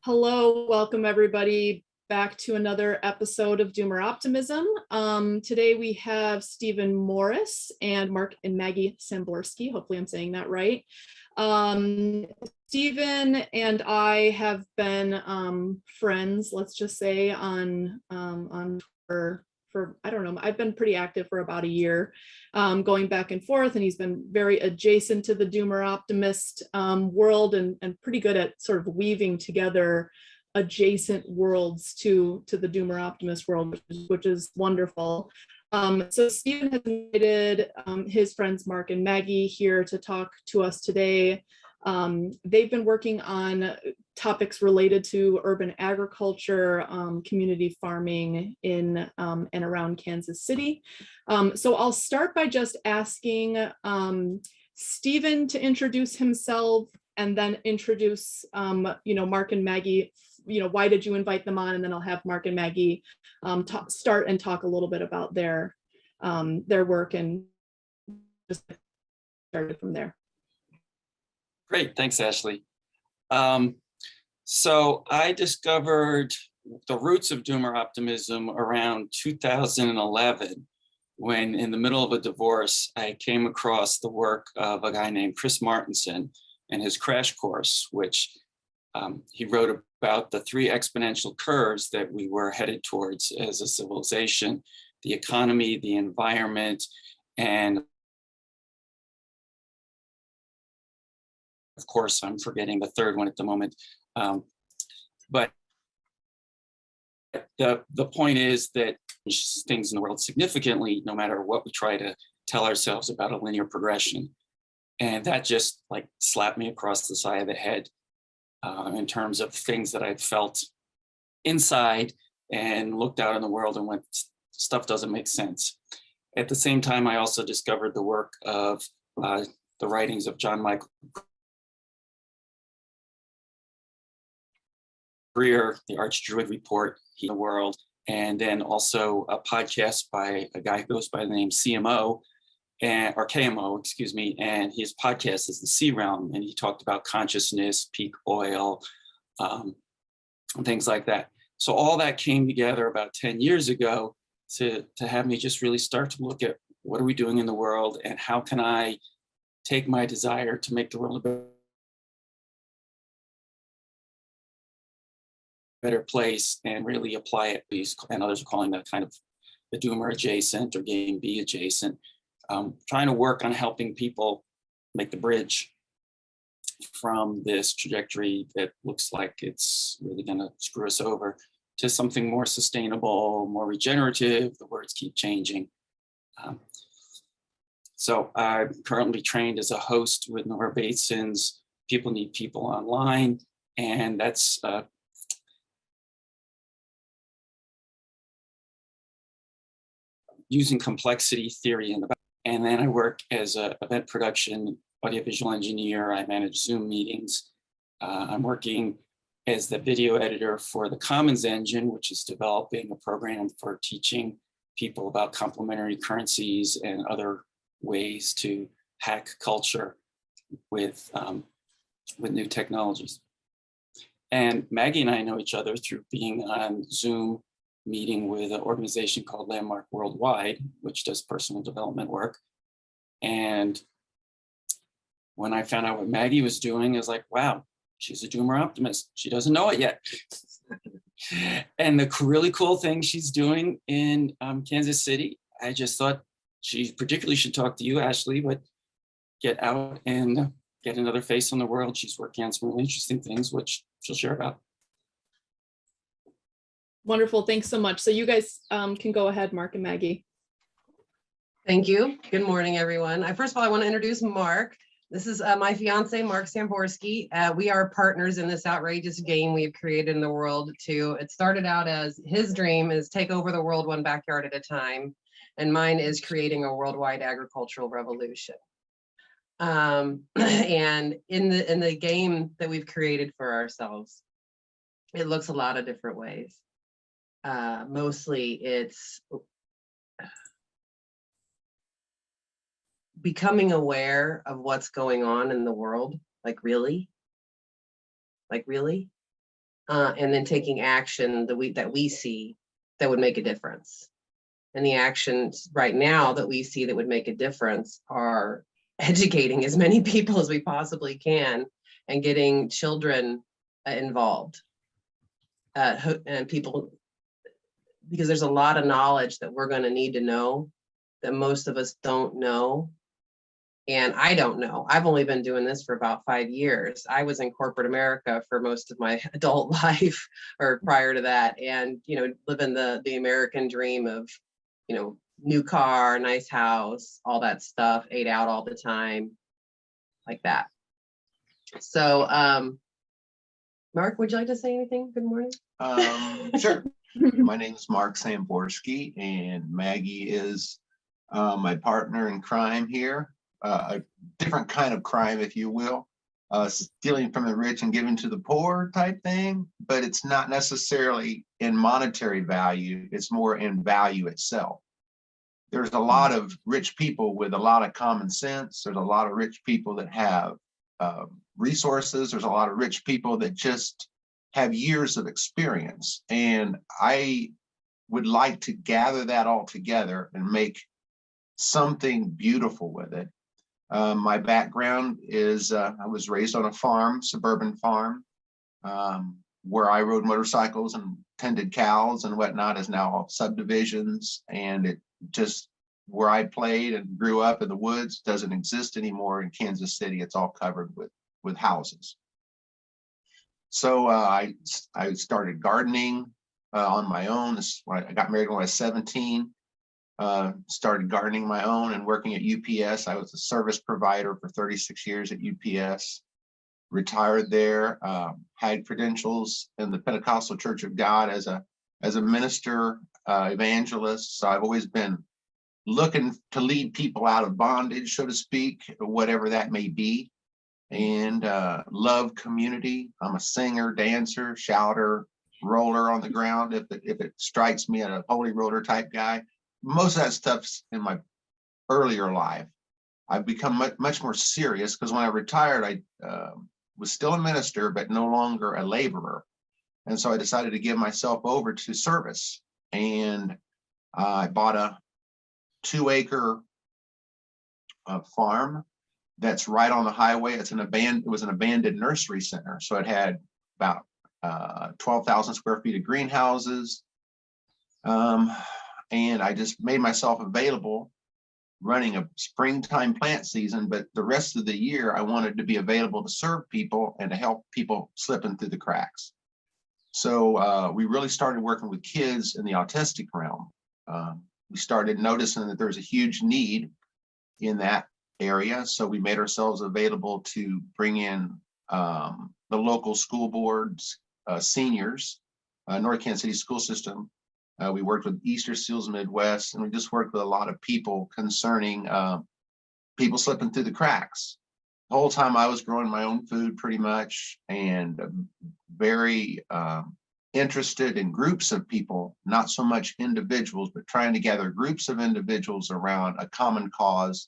Hello, welcome everybody back to another episode of Doomer Optimism. Today we have Stephen Morris and Mark and Maggie Samborski. Hopefully I'm saying that right. Stephen and I have been friends, let's just say, on Twitter for, I don't know, I've been pretty active for about a year, going back and forth, and he's been very adjacent to the Doomer Optimist world and pretty good at sort of weaving together adjacent worlds to the Doomer Optimist world, which is wonderful. So Stephen has invited his friends Mark and Maggie here to talk to us today. They've been working on topics related to urban agriculture, community farming in and around Kansas City. So I'll start by just asking Stephen to introduce himself and then introduce Mark and Maggie. Why did you invite them on? And then I'll have Mark and Maggie start and talk a little bit about their work and just started from there. Great, thanks, Ashley. So I discovered the roots of Doomer Optimism around 2011, when in the middle of a divorce, I came across the work of a guy named Chris Martenson and his crash course, which he wrote about the three exponential curves that we were headed towards as a civilization: the economy, the environment, and of course, I'm forgetting the third one at the moment. But the point is that things in the world significantly, no matter what we try to tell ourselves about a linear progression. And that just like slapped me across the side of the head in terms of things that I felt inside and looked out in the world and went, stuff doesn't make sense. At the same time, I also discovered the work of the writings of Michael Greer, the Archdruid Report, the world, and then also a podcast by a guy who goes by the name KMO, excuse me, and his podcast is The Sea Realm, and he talked about consciousness, peak oil, and things like that. So all that came together about 10 years ago to have me just really start to look at what are we doing in the world and how can I take my desire to make the world a better place and really apply it. And others are calling that kind of the Doomer adjacent or Game B adjacent. Trying to work on helping people make the bridge from this trajectory that looks like it's really going to screw us over to something more sustainable, more regenerative. The words keep changing. So I'm currently trained as a host with Nora Bateson's People Need People Online, and that's using complexity theory in the back. And then I work as an event production audiovisual engineer. I manage Zoom meetings. I'm working as the video editor for the Commons Engine, which is developing a program for teaching people about complementary currencies and other ways to hack culture with new technologies. And Maggie and I know each other through being on Zoom meeting with an organization called Landmark Worldwide, which does personal development work. And when I found out what Maggie was doing, I was like, wow, she's a Doomer Optimist. She doesn't know it yet. And the really cool thing she's doing in Kansas City, I just thought she particularly should talk to you, Ashley, but get out and get another face on the world. She's working on some really interesting things, which she'll share about. Wonderful, thanks so much. So you guys can go ahead, Mark and Maggie. Thank you. Good morning, everyone. First of all, I want to introduce Mark. This is my fiance, Mark Samborski. We are partners in this outrageous game we've created in the world it started out as his dream is take over the world one backyard at a time. And mine is creating a worldwide agricultural revolution. And in the game that we've created for ourselves, it looks a lot of different ways. Mostly it's becoming aware of what's going on in the world. Like really? and then taking action that we see that would make a difference. And the actions right now that we see that would make a difference are educating as many people as we possibly can and getting children involved. And people, because there's a lot of knowledge that we're going to need to know that most of us don't know. And I don't know. I've only been doing this for about 5 years. I was in corporate America for most of my adult life or prior to that. And, you know, living the American dream of, you know, new car, nice house, all that stuff, ate out all the time, like that. So, Mark, would you like to say anything? Good morning. Sure. My name is Mark Samborski, and Maggie is my partner in crime here. A different kind of crime, if you will, stealing from the rich and giving to the poor type thing, but it's not necessarily in monetary value. It's more in value itself. There's a lot of rich people with a lot of common sense. There's a lot of rich people that have resources. There's a lot of rich people that just have years of experience. And I would like to gather that all together and make something beautiful with it. My background is I was raised on a farm, suburban farm, where I rode motorcycles and tended cows and whatnot is now all subdivisions. And it just where I played and grew up in the woods doesn't exist anymore in Kansas City. It's all covered with houses. So I started gardening on my own. I got married when I was 17. Started gardening my own and working at UPS. I was a service provider for 36 years at UPS. Retired there. Had credentials in the Pentecostal Church of God as a minister, evangelist. So I've always been looking to lead people out of bondage, so to speak, whatever that may be. And love community. I'm a singer, dancer, shouter, roller on the ground if it strikes me, a holy roller type guy. Most of that stuff's in my earlier life. I've become much more serious because when I retired, I was still a minister, but no longer a laborer. And so I decided to give myself over to service. And I bought a 2-acre farm that's right on the highway. It was an abandoned nursery center. So it had about 12,000 square feet of greenhouses. And I just made myself available running a springtime plant season, but the rest of the year I wanted to be available to serve people and to help people slipping through the cracks. So we really started working with kids in the autistic realm. We started noticing that there's a huge need in that area. So we made ourselves available to bring in the local school boards, seniors, North Kansas City school system. We worked with Easter Seals Midwest, and we just worked with a lot of people concerning people slipping through the cracks. The whole time I was growing my own food pretty much, and very interested in groups of people, not so much individuals, but trying to gather groups of individuals around a common cause.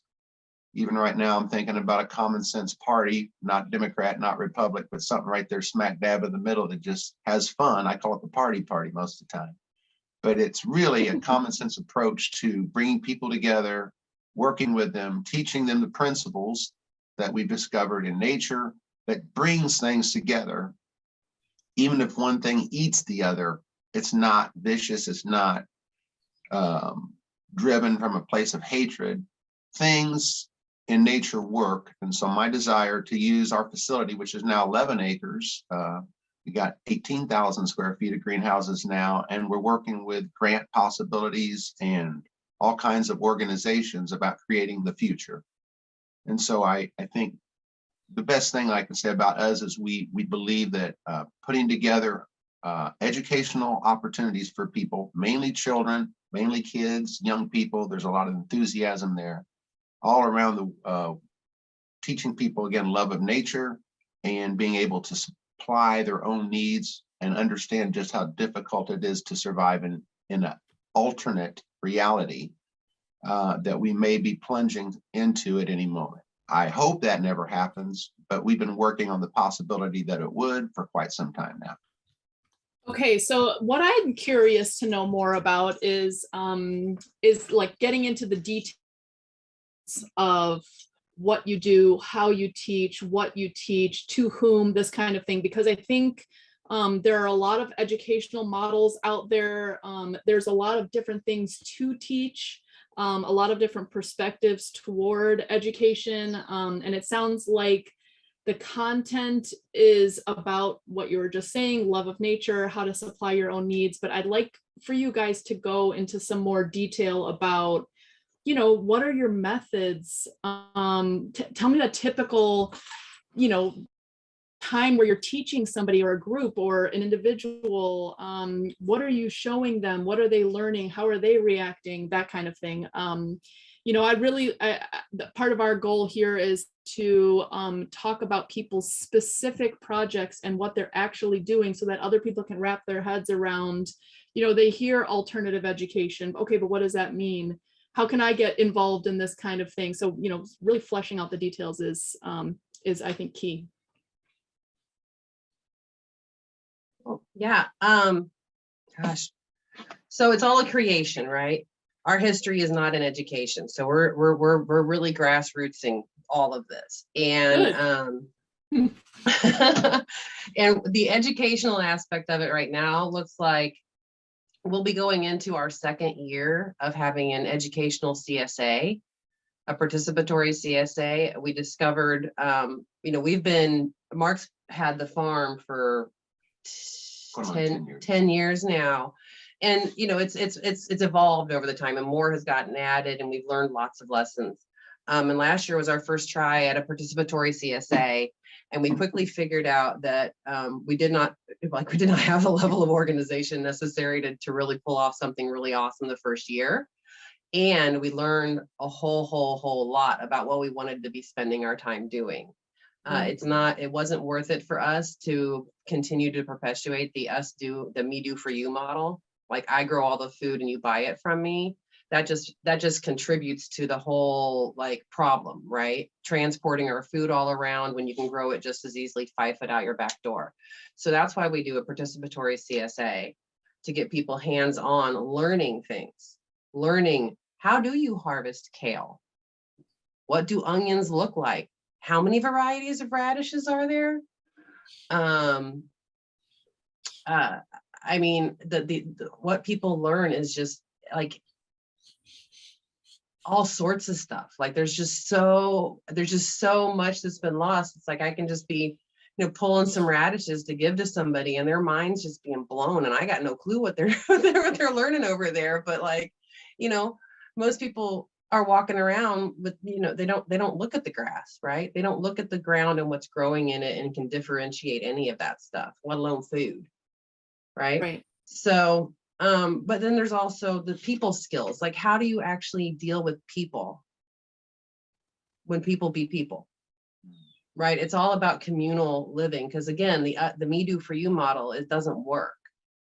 Even right now, I'm thinking about a common sense party, not Democrat, not Republic, but something right there smack dab in the middle that just has fun. I call it the party most of the time. But it's really a common sense approach to bringing people together, working with them, teaching them the principles that we've discovered in nature that brings things together. Even if one thing eats the other, it's not vicious, it's not driven from a place of hatred. Things in nature work. And so my desire to use our facility, which is now 11 acres, we got 18,000 square feet of greenhouses now, and we're working with grant possibilities and all kinds of organizations about creating the future. And so I think the best thing I can say about us is we believe that putting together educational opportunities for people, mainly children, mainly kids, young people, there's a lot of enthusiasm there, all around the teaching people, again, love of nature and being able to supply their own needs and understand just how difficult it is to survive in an alternate reality that we may be plunging into at any moment. I hope that never happens, but we've been working on the possibility that it would for quite some time now. Okay, so what I'm curious to know more about is like getting into the details of what you do, how you teach, what you teach, to whom, this kind of thing, because I think there are a lot of educational models out there. There's a lot of different things to teach, a lot of different perspectives toward education, and it sounds like the content is about what you were just saying, love of nature, how to supply your own needs. But I'd like for you guys to go into some more detail about, what are your methods? Tell me the typical, time where you're teaching somebody or a group or an individual. What are you showing them? What are they learning? How are they reacting? That kind of thing. Part of our goal here is to talk about people's specific projects and what they're actually doing so that other people can wrap their heads around, they hear alternative education. Okay, but what does that mean? How can I get involved in this kind of thing? So, really fleshing out the details is I think key. Yeah. Gosh. So it's all a creation, right? Our history is not in education. So we're really grassrootsing all of this. And and the educational aspect of it right now looks like we'll be going into our second year of having an educational CSA, a participatory CSA. We discovered, Mark's had the farm for 10 years now. And, it's evolved over the time, and more has gotten added, and we've learned lots of lessons. And last year was our first try at a participatory CSA. And we quickly figured out that we did not have the level of organization necessary to really pull off something really awesome the first year. And we learned a whole lot about what we wanted to be spending our time doing. It wasn't worth it for us to continue to perpetuate the me do for you model. Like, I grow all the food and you buy it from me. That just contributes to the whole problem, right? Transporting our food all around when you can grow it just as easily 5 foot out your back door. So that's why we do a participatory CSA, to get people hands-on learning things. Learning, how do you harvest kale? What do onions look like? How many varieties of radishes are there? What people learn is just all sorts of stuff. There's just so much that's been lost. It's like I can just be, pulling some radishes to give to somebody, and their mind's just being blown, and I got no clue what they're learning over there. But most people are walking around with, they don't look at the grass, right? They don't look at the ground and what's growing in it and can differentiate any of that stuff, let alone food, right? So, but then there's also the people skills. How do you actually deal with people when people be people, right? It's all about communal living, because again, the me do for you model, it doesn't work.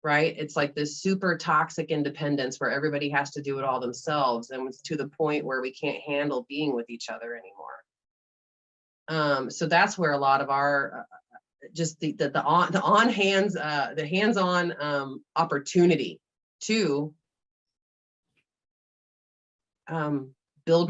Right? It's like this super toxic independence where everybody has to do it all themselves. And it's to the point where we can't handle being with each other anymore. So that's where a lot of our, just the hands-on opportunity to build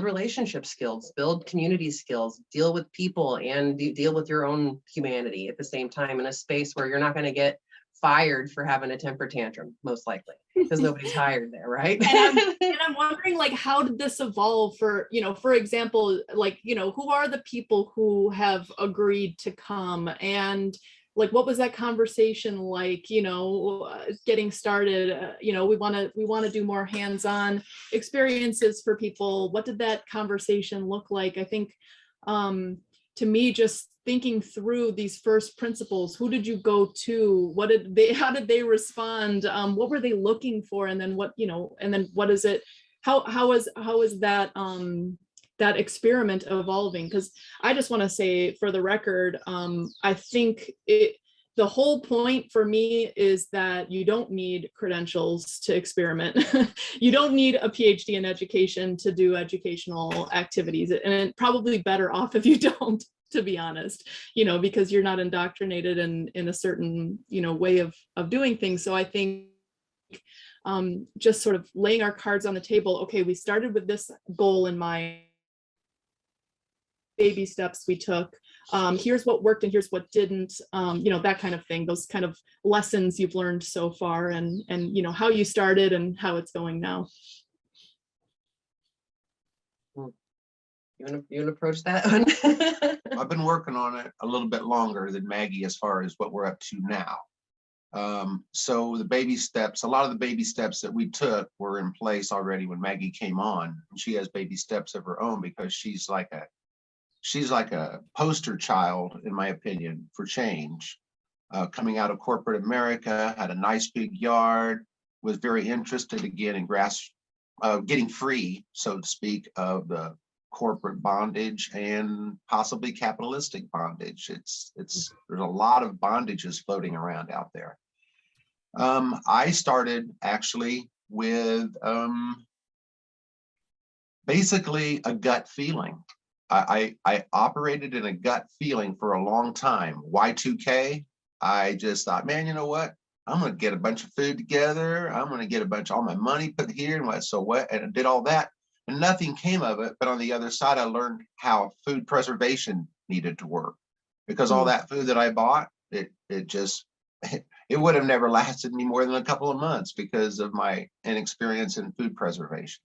relationship skills, build community skills, deal with people, and deal with your own humanity at the same time, in a space where you're not going to get fired for having a temper tantrum, most likely, because nobody's hired there, right? And I'm wondering, how did this evolve for example, who are the people who have agreed to come, and what was that conversation like, getting started, we want to do more hands-on experiences for people. What did that conversation look like? I think to me, just thinking through these first principles, who did you go to? How did they respond? What were they looking for? And then what is it? How is that that experiment evolving? Because I just want to say, for the record, I think the whole point for me is that you don't need credentials to experiment. You don't need a PhD in education to do educational activities, and probably better off if you don't. to be honest, because you're not indoctrinated in a certain, way of doing things. So I think just sort of laying our cards on the table. Okay, we started with this goal in mind, baby steps we took. Here's what worked and here's what didn't, that kind of thing, those kind of lessons you've learned so far, and how you started and how it's going now. You want to approach that one? I've been working on it a little bit longer than Maggie as far as what we're up to now. So the baby steps, a lot of the baby steps that we took were in place already when Maggie came on. And she has baby steps of her own because she's like a poster child, in my opinion, for change. Coming out of corporate America, had a nice big yard, was very interested again in getting free, so to speak, of the corporate bondage and possibly capitalistic bondage. There's a lot of bondages floating around out there. I started actually with basically a gut feeling. I operated in a gut feeling for a long time. Y2K, I just thought, man, you know what? I'm going to get a bunch of food together. I'm going to get all my money put here and and I did all that. And nothing came of it. But on the other side, I learned how food preservation needed to work, because all that food that I bought, it would have never lasted me more than a couple of months because of my inexperience in food preservation.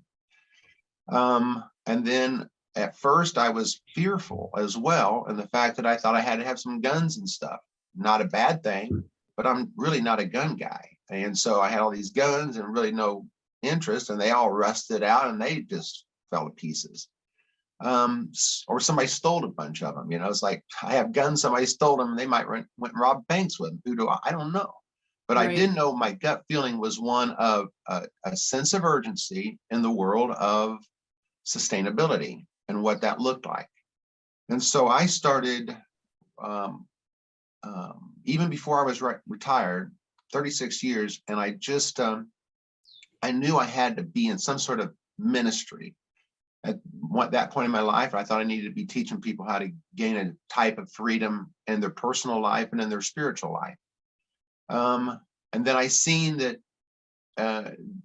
And then at first I was fearful as well. And the fact that I thought I had to have some guns and stuff, not a bad thing, but I'm really not a gun guy. And so I had all these guns and really no interest, and they all rusted out and they just fell to pieces. Or somebody stole a bunch of them. It's like, I have guns, somebody stole them, and they might went and robbed banks with them. Who do I don't know. But right. I did know my gut feeling was one of a sense of urgency in the world of sustainability and what that looked like. And so I started, even before I was retired, 36 years, and I just, I knew I had to be in some sort of ministry. At that point in my life, I thought I needed to be teaching people how to gain a type of freedom in their personal life and in their spiritual life. And then I seen that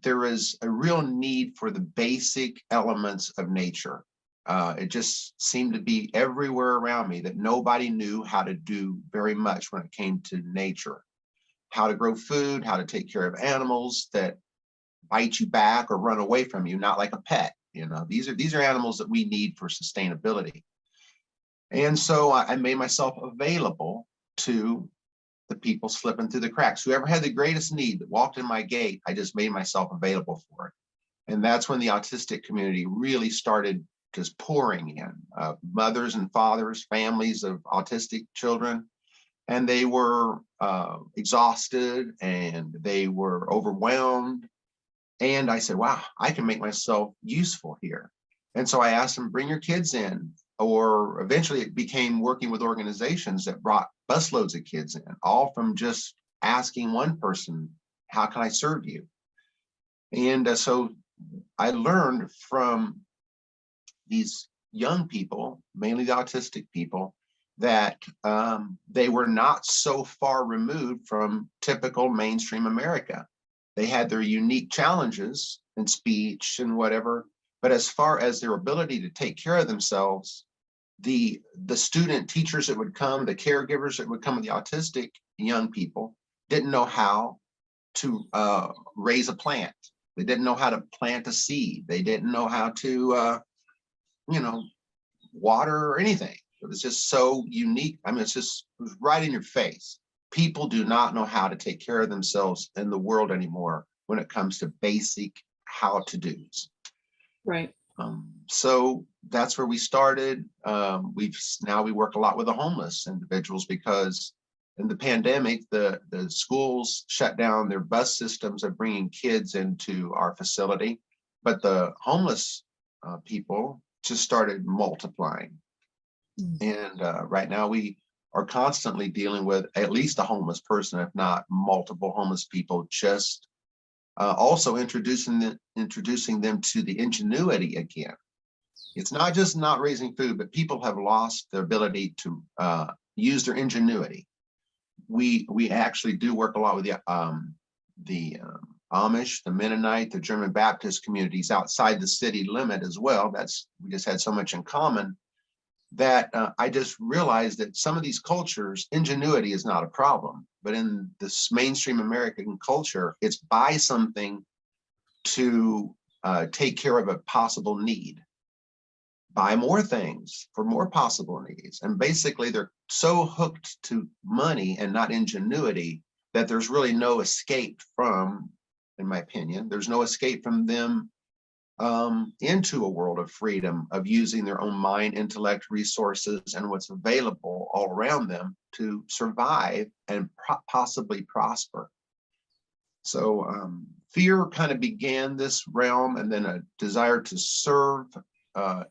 there is a real need for the basic elements of nature. It just seemed to be everywhere around me that nobody knew how to do very much when it came to nature. How to grow food, how to take care of animals that bite you back or run away from you, not like a pet. These are animals that we need for sustainability. And so I made myself available to the people slipping through the cracks. Whoever had the greatest need that walked in my gate, I just made myself available for it. And that's when the autistic community really started just pouring in, mothers and fathers, families of autistic children. And they were exhausted and they were overwhelmed. And I said, wow, I can make myself useful here. And so I asked them, bring your kids in. Or eventually it became working with organizations that brought busloads of kids in, all from just asking one person, how can I serve you? And so I learned from these young people, mainly the autistic people, that they were not so far removed from typical mainstream America. They had their unique challenges in speech and whatever, but as far as their ability to take care of themselves, the student teachers that would come, the caregivers that would come with the autistic young people didn't know how to raise a plant. They didn't know how to plant a seed. They didn't know how to, water or anything. It was just so unique. I mean, it was right in your face. People do not know how to take care of themselves in the world anymore when it comes to basic how-to-dos. Right. So that's where we started. We work a lot with the homeless individuals because in the pandemic, the schools shut down their bus systems of bringing kids into our facility, but the homeless people just started multiplying. And right now we are constantly dealing with at least a homeless person, if not multiple homeless people, just also introducing them to the ingenuity again. it's not just not raising food, but people have lost their ability to use their ingenuity. We actually do work a lot with the Amish, the Mennonite, the German Baptist communities outside the city limit as well. We just had so much in common that I just realized that some of these cultures, ingenuity is not a problem, but in this mainstream American culture, it's buy something to take care of a possible need. Buy more things for more possible needs. And basically they're so hooked to money and not ingenuity that there's really no escape from, in my opinion, there's no escape from them into a world of freedom, of using their own mind, intellect, resources, and what's available all around them to survive and possibly prosper. So fear kind of began this realm, and then a desire to serve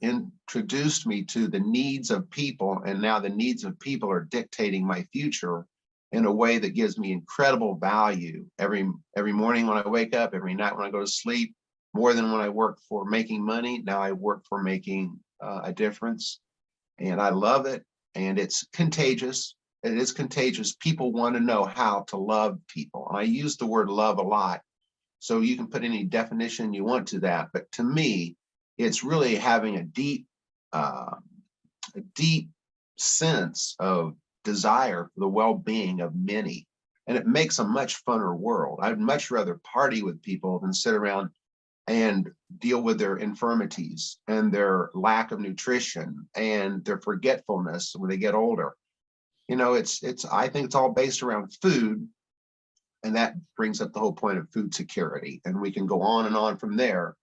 introduced me to the needs of people, and now the needs of people are dictating my future in a way that gives me incredible value every morning when I wake up, every night when I go to sleep. More than when I work for making money, now I work for making a difference, and I love it. And it's contagious. It is contagious. People want to know how to love people, and I use the word love a lot. So you can put any definition you want to that, but to me, it's really having a deep sense of desire for the well-being of many, and it makes a much funner world. I'd much rather party with people than sit around and deal with their infirmities and their lack of nutrition and their forgetfulness when they get older. You know, I think it's all based around food, and that brings up the whole point of food security. And we can go on and on from there,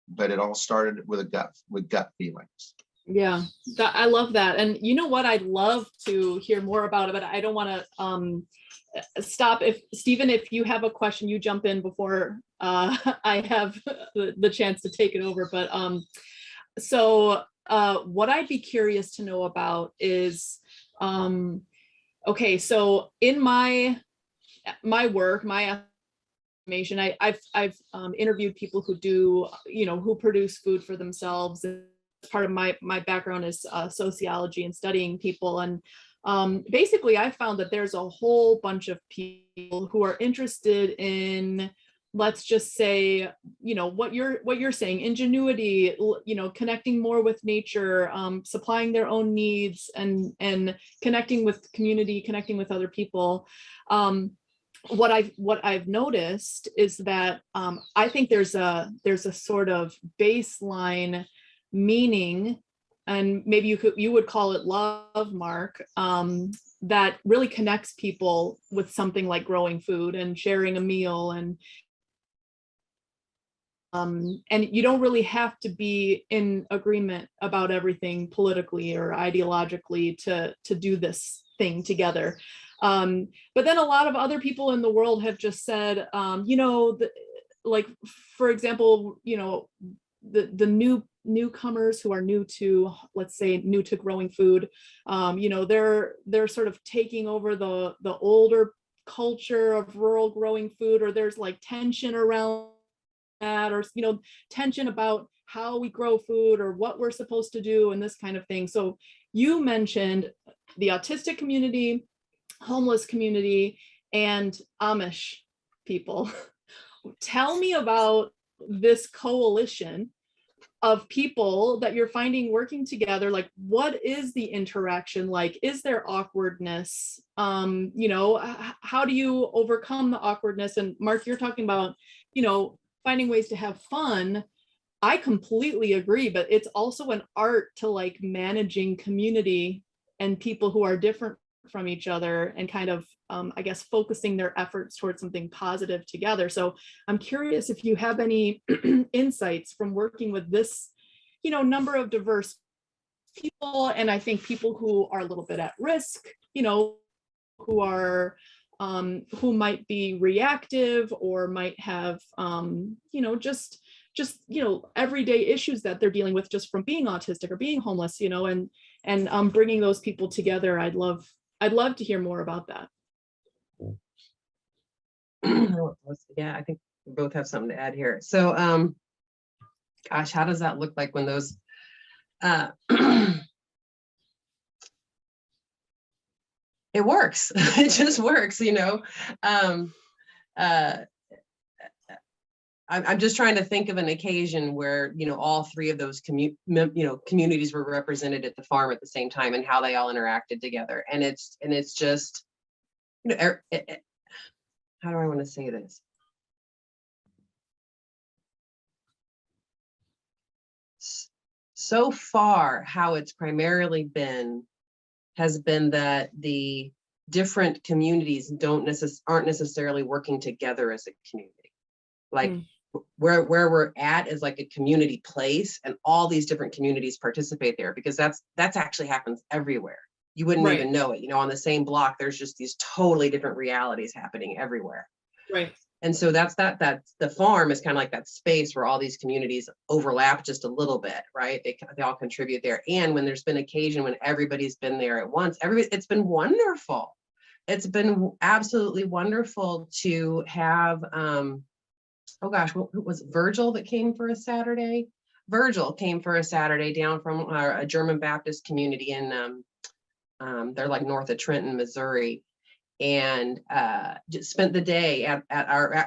but it all started with gut feelings. Yeah, I love that. And you know what? I'd love to hear more about it, but I don't want to stop. If Stephen, if you have a question, you jump in before I have the chance to take it over. But so what I'd be curious to know about is, okay, so in my work, my information, I've interviewed people who do, who produce food for themselves. And part of my background is sociology and studying people. And basically I found that there's a whole bunch of people who are interested in, let's just say, what you're saying, ingenuity, connecting more with nature, supplying their own needs, and connecting with community, connecting with other people. What I've noticed is that I think there's a sort of baseline meaning, and maybe you would call it love, Mark, that really connects people with something like growing food and sharing a meal, and you don't really have to be in agreement about everything politically or ideologically to do this thing together. But then a lot of other people in the world have just said, like, for example, the newcomers who are new to, let's say, new to growing food, they're sort of taking over the older culture of rural growing food, or there's like tension around that, or tension about how we grow food or what we're supposed to do and this kind of thing. So you mentioned the autistic community, homeless community, and Amish people. Tell me about this coalition of people that you're finding working together. Like, what is the interaction like? Is there awkwardness? How do you overcome the awkwardness? And Mark, you're talking about, finding ways to have fun. I completely agree, but it's also an art to like managing community and people who are different from each other, and kind of, I guess, focusing their efforts towards something positive together. So I'm curious if you have any insights from working with this, number of diverse people, and I think people who are a little bit at risk, who are, who might be reactive or might have, just everyday issues that they're dealing with just from being autistic or being homeless, and bringing those people together. I'd love to hear more about that. Yeah, I think we both have something to add here. So, gosh, how does that look like when those uh, it works. It just works, you know. I'm just trying to think of an occasion where, you know, all three of those communities were represented at the farm at the same time and how they all interacted together. And it's just, you know, how do I want to say this? So far, how it's primarily been has been that the different communities aren't necessarily working together as a community. Like where we're at is like a community place, and all these different communities participate there, because that's actually happens everywhere. You wouldn't even know it. You know, on the same block, there's just these totally different realities happening everywhere. Right. And so that's the farm is kind of like that space where all these communities overlap just a little bit, right? They all contribute there. And when there's been occasion when everybody's been there at once, it's been wonderful. It's been absolutely wonderful to have, oh gosh, what was it, Virgil that came for a Saturday? Virgil came for a Saturday down from a German Baptist community in, they're like north of Trenton, Missouri. And just spent the day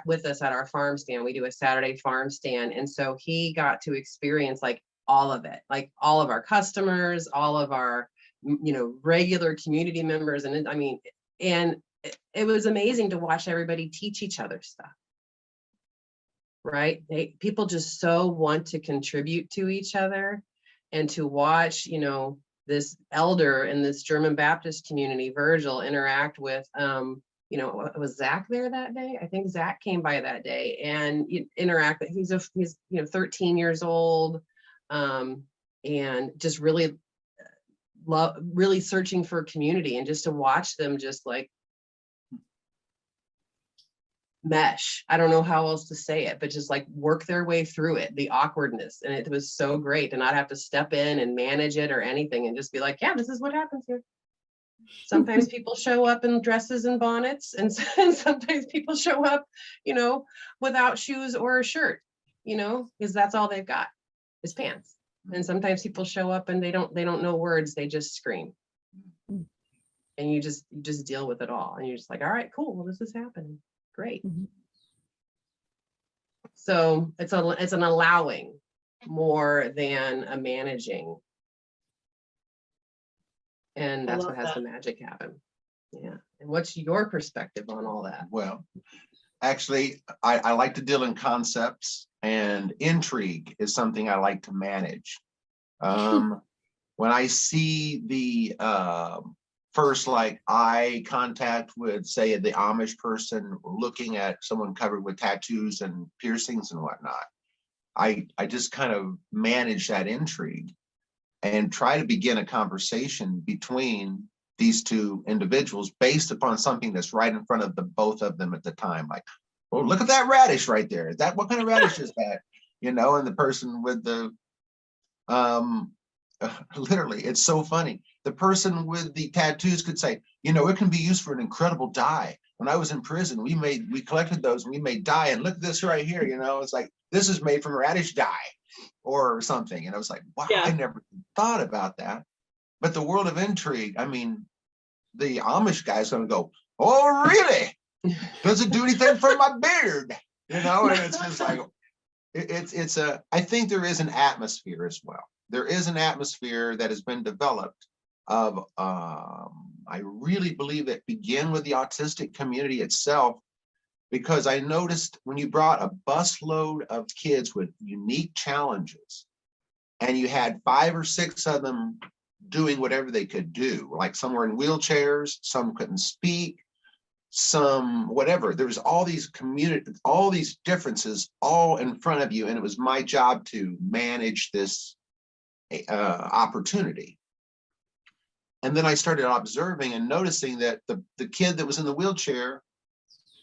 with us at our farm stand. We do a Saturday farm stand. And so he got to experience like all of it, like all of our customers, all of our, you know, regular community members. And I mean, and it was amazing to watch everybody teach each other stuff, right? People just so want to contribute to each other, and to watch, you know, this elder in this German Baptist community, Virgil, interact with, you know, was Zach there that day? I think Zach came by that day and interact. He's you know, 13 years old, and just really searching for community, and just to watch them just like mesh. I don't know how else to say it, but just like work their way through it, the awkwardness. And it was so great to not have to step in and manage it or anything, and just be like, yeah, this is what happens here. Sometimes people show up in dresses and bonnets, and sometimes people show up, you know, without shoes or a shirt, you know, because that's all they've got is pants. And sometimes people show up and they don't know words, they just scream. And you just deal with it all. And you're just like, all right, cool, well, this is happening. Great. So it's an allowing more than a managing. And that's what has the magic happen. Yeah. And what's your perspective on all that? Well, actually, I like to deal in concepts, and intrigue is something I like to manage. When I see the first like eye contact with, say, the Amish person looking at someone covered with tattoos and piercings and whatnot, I just kind of manage that intrigue and try to begin a conversation between these two individuals based upon something that's right in front of the both of them at the time. Like, oh, look at that radish right there. What kind of radish is that? You know, and the person with the literally, it's so funny. The person with the tattoos could say, you know, it can be used for an incredible dye. When I was in prison, we collected those and we made dye, and look at this right here. You know, it's like, this is made from radish dye or something. And I was like, wow, yeah. I never thought about that. But the world of intrigue, I mean, the Amish guy's going to go, oh, really? Does it do anything for my beard? You know, and it's just like, I think there is an atmosphere as well. There is an atmosphere that has been developed of, I really believe that began with the autistic community itself, because I noticed when you brought a busload of kids with unique challenges, and you had 5 or 6 of them doing whatever they could do, like some were in wheelchairs, some couldn't speak, some whatever. There was all these differences all in front of you, and it was my job to manage this opportunity. And then I started observing and noticing that the kid that was in the wheelchair,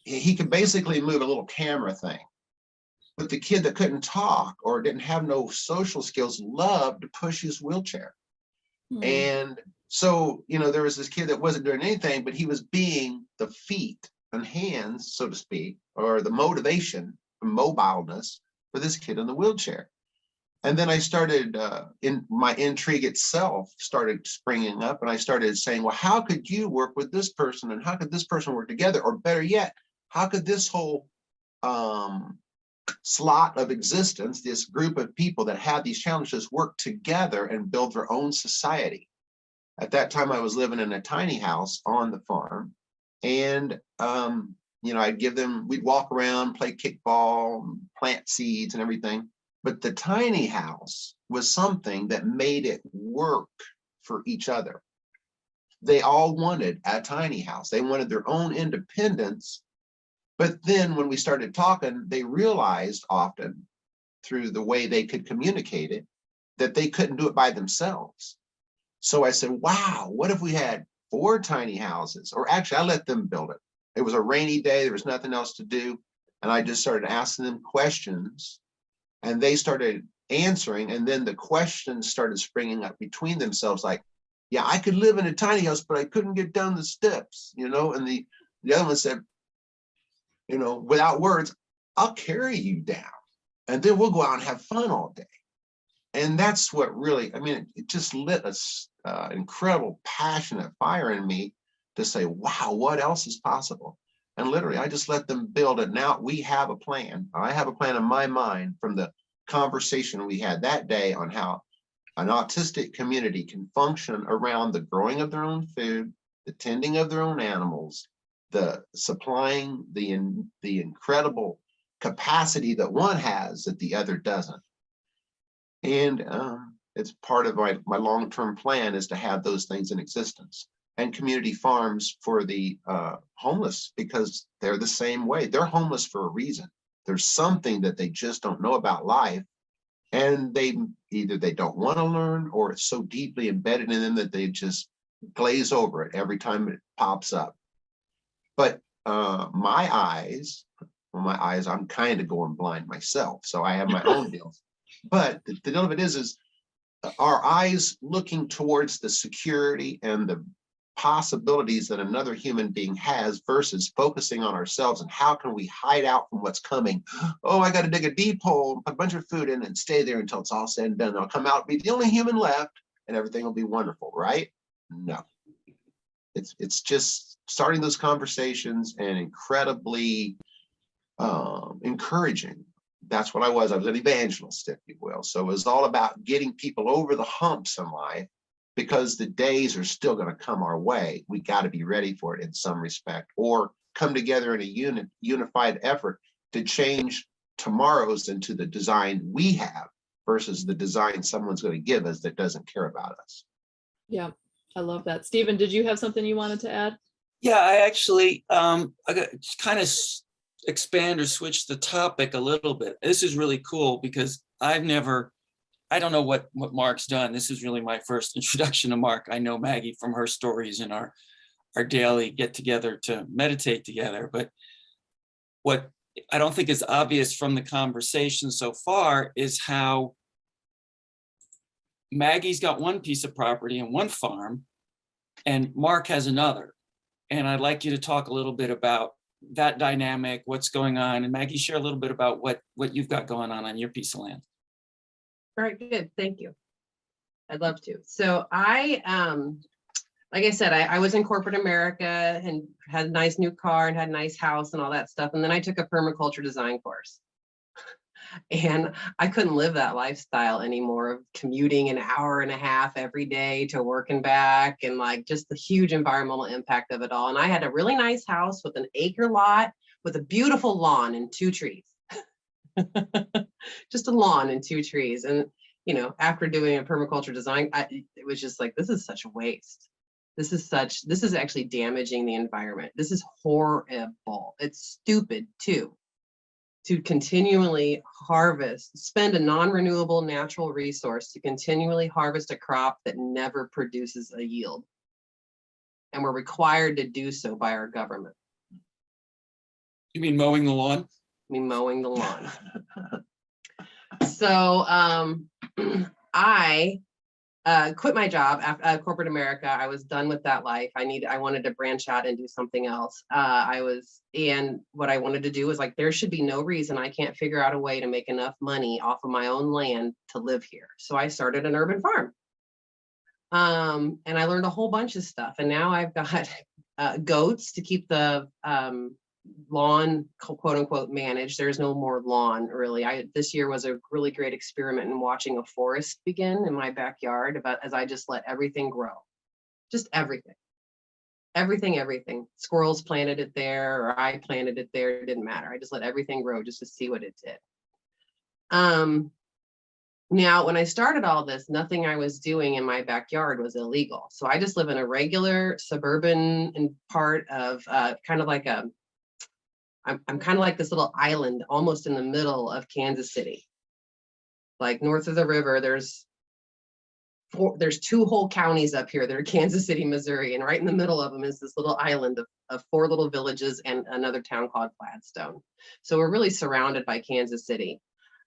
he could basically move a little camera thing. But the kid that couldn't talk or didn't have no social skills loved to push his wheelchair. And so, you know, there was this kid that wasn't doing anything, but he was being the feet and hands, so to speak, or the motivation, mobileness for this kid in the wheelchair. And then I started, in my intrigue itself started springing up, and I started saying, well, how could you work with this person, and how could this person work together? Or better yet, how could this whole slot of existence, this group of people that have these challenges, work together and build their own society? At that time, I was living in a tiny house on the farm, and you know, I'd give them, we'd walk around, play kickball, plant seeds and everything. But the tiny house was something that made it work for each other. They all wanted a tiny house. They wanted their own independence. But then when we started talking, they realized often through the way they could communicate it, that they couldn't do it by themselves. So I said, wow, what if we had 4 tiny houses? Or actually, I let them build it. It was a rainy day. There was nothing else to do. And I just started asking them questions, and they started answering. And then the questions started springing up between themselves, like, yeah, I could live in a tiny house, but I couldn't get down the steps, you know? And the other one said, you know, without words, I'll carry you down, and then we'll go out and have fun all day. And that's what really, I mean, it just lit a incredible, passionate fire in me to say, wow, what else is possible? And literally, I just let them build it. Now we have a plan. I have a plan in my mind from the conversation we had that day on how an autistic community can function around the growing of their own food, the tending of their own animals, the supplying the incredible capacity that one has that the other doesn't. And it's part of my long-term plan is to have those things in existence. And community farms for the homeless, because they're the same way. They're homeless for a reason. There's something that they just don't know about life, and they don't want to learn, or it's so deeply embedded in them that they just glaze over it every time it pops up. But my eyes, I'm kind of going blind myself, so I have my own deals. But the deal of it is our eyes looking towards the security and the possibilities that another human being has versus focusing on ourselves and how can we hide out from what's coming. Oh, I got to dig a deep hole, put a bunch of food in and stay there until it's all said and done. I'll come out, be the only human left, and everything will be wonderful, right? No. It's just starting those conversations and incredibly encouraging. That's what I was. I was an evangelist, if you will. So it was all about getting people over the humps in life, because the days are still going to come our way. We got to be ready for it in some respect, or come together in a unified effort to change tomorrow's into the design we have versus the design someone's going to give us that doesn't care about us. Yeah, I love that. Stephen, did you have something you wanted to add? Yeah, I actually, I got kind of expand or switch the topic a little bit. This is really cool because I don't know what Mark's done. This is really my first introduction to Mark. I know Maggie from her stories and our daily get together to meditate together. But what I don't think is obvious from the conversation so far is how Maggie's got one piece of property and one farm, and Mark has another. And I'd like you to talk a little bit about that dynamic, what's going on. And Maggie, share a little bit about what you've got going on your piece of land. All right, good. Thank you. I'd love to. So I, like I said, I was in corporate America and had a nice new car and had a nice house and all that stuff. And then I took a permaculture design course. And I couldn't live that lifestyle anymore of commuting an hour and a half every day to work and back, and like just the huge environmental impact of it all. And I had a really nice house with an acre lot with a beautiful lawn and 2 trees. Just a lawn and 2 trees. And, you know, after doing a permaculture design, it was just like, this is such a waste. This is actually damaging the environment. This is horrible. It's stupid too, to continually spend a non-renewable natural resource to continually harvest a crop that never produces a yield. And we're required to do so by our government. You mean mowing the lawn? Mowing the lawn. So I quit my job after corporate America. I was done with that life. I wanted to branch out and do something else. And what I wanted to do was like, there should be no reason I can't figure out a way to make enough money off of my own land to live here. So I started an urban farm. And I learned a whole bunch of stuff. And now I've got goats to keep the lawn, quote unquote, managed. There's no more lawn really. This year was a really great experiment in watching a forest begin in my backyard as I just let everything grow. Just everything. Squirrels planted it there, or I planted it there. It didn't matter. I just let everything grow just to see what it did. Now, when I started all this, nothing I was doing in my backyard was illegal. So I just live in a regular suburban part of kind of like I'm kind of like this little island almost in the middle of Kansas City. Like north of the river, there's 2 whole counties up here that are Kansas City, Missouri. And right in the middle of them is this little island of 4 little villages and another town called Gladstone. So we're really surrounded by Kansas City.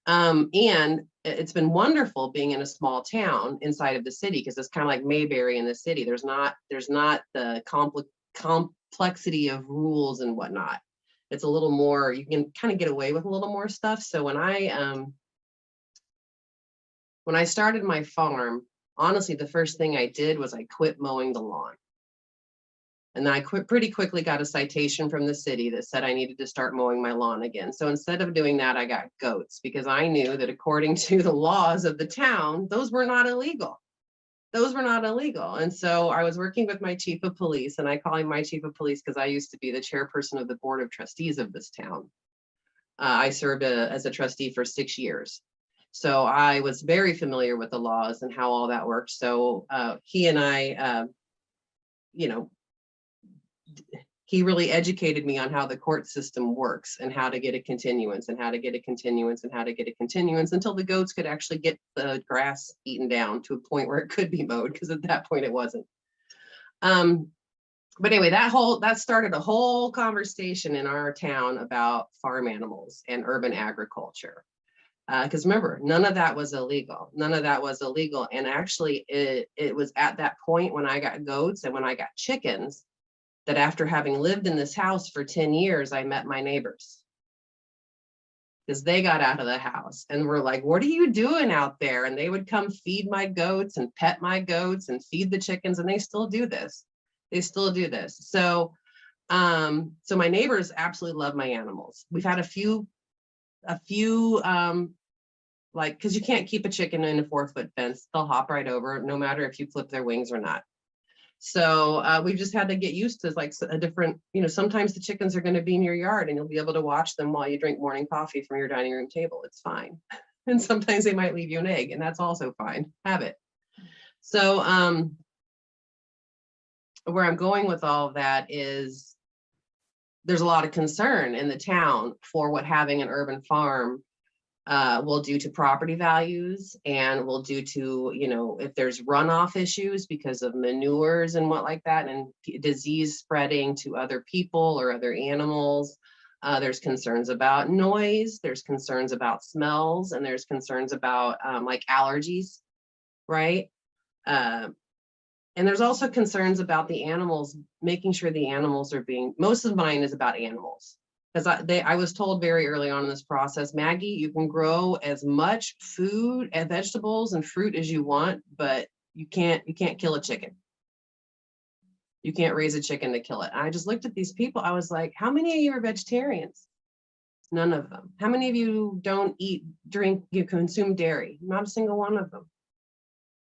And it's been wonderful being in a small town inside of the city, because it's kind of like Mayberry in the city. There's not the complexity of rules and whatnot. It's a little more, you can kind of get away with a little more stuff. So when I started my farm, honestly, the first thing I did was I quit mowing the lawn. And then I pretty quickly got a citation from the city that said I needed to start mowing my lawn again. So instead of doing that, I got goats, because I knew that according to the laws of the town, those were not illegal. And so I was working with my chief of police, and I call him my chief of police because I used to be the chairperson of the board of trustees of this town. I served as a trustee for 6 years. So I was very familiar with the laws and how all that worked. So he and I, he really educated me on how the court system works and how to get a continuance and how to get a continuance and how to get a continuance until the goats could actually get the grass eaten down to a point where it could be mowed, because at that point it wasn't. But anyway, that started a whole conversation in our town about farm animals and urban agriculture. Because remember, none of that was illegal. And actually, it was at that point when I got goats and when I got chickens that, after having lived in this house for 10 years, I met my neighbors. Because they got out of the house and were like, "What are you doing out there?" And they would come feed my goats and pet my goats and feed the chickens. And they still do this. So my neighbors absolutely love my animals. We've had a few like, because you can't keep a chicken in a 4-foot fence. They'll hop right over, no matter if you flip their wings or not. So we've just had to get used to like a different, sometimes the chickens are going to be in your yard and you'll be able to watch them while you drink morning coffee from your dining room table. It's fine. And sometimes they might leave you an egg, and that's also fine. Have it. So where I'm going with all of that is there's a lot of concern in the town for what having an urban farm will do to property values, and will do to, if there's runoff issues because of manures and what like that, and disease spreading to other people or other animals. There's concerns about noise, there's concerns about smells, and there's concerns about like allergies, right? And there's also concerns about the animals, making sure the animals are most of mine is about animals. Because I was told very early on in this process, Maggie, you can grow as much food and vegetables and fruit as you want, but you can't kill a chicken. You can't raise a chicken to kill it. And I just looked at these people. I was like, how many of you are vegetarians? None of them. How many of you don't you consume dairy? Not a single one of them.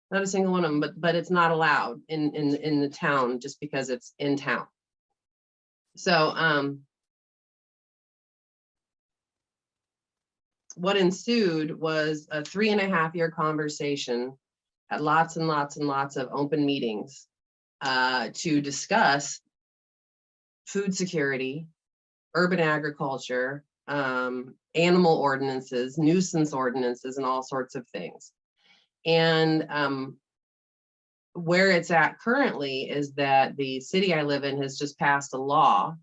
Not a single one of them, but it's not allowed in the town just because it's in town. So, what ensued was a 3.5-year conversation at lots and lots and lots of open meetings to discuss food security, urban agriculture, animal ordinances, nuisance ordinances, and all sorts of things. And where it's at currently is that the city I live in has just passed a law,